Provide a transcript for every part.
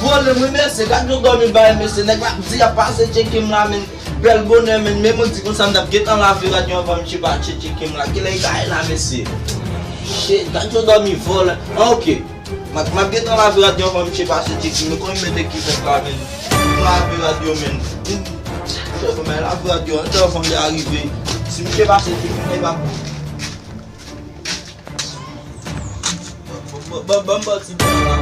Vole mwen mese, gade yo dormi baye mese, nek la di a pase chekim la men, bel bonne men, men mwen di kon sa mdap getan la vi radyo avan mchi ba chekim la, ki le yi gaye la mese. Shit, gade yo dormi vole, ok. Ma getan la vi radyo avan mchi ba chekim, men kon yi mette ki fet la men, la vi radyo men. Men la vi radyo, an te avan de arrive, si mchi ba chekim, men ba pou. Bamba si bala.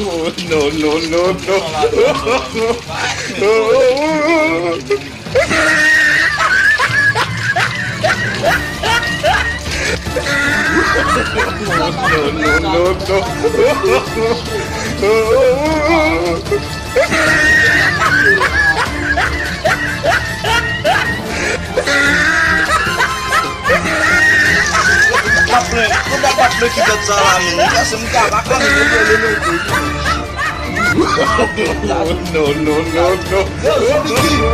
Oh, no, no, no, no. Look at that salami. That's some guy. I can't No, no, no, no. No, no, no, no.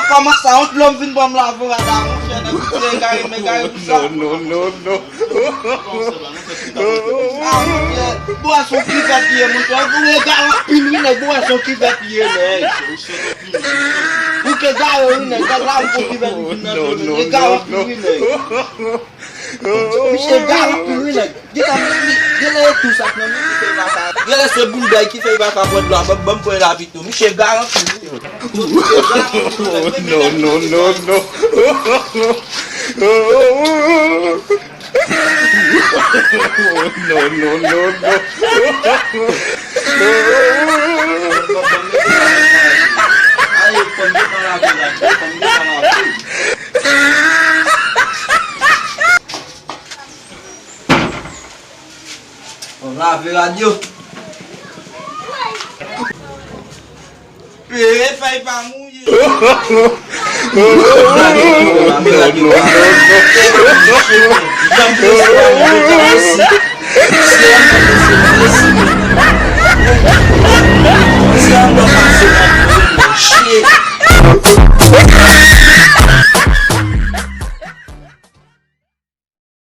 Comment ça, on l'homme vient pour me laver à la No, no, no. Boisson qui va pied, mon frère. Vous regardez une boisson qui va pied, vous que gars, une gars qui va pied. Michel gars, tout ça. C'est Boulbay qui fait vacances pour la bonne pour la vie. Michel gars, No, no, no, no. No, no, no, no. On lave la radio. Fai pas mouiller. No, no, no.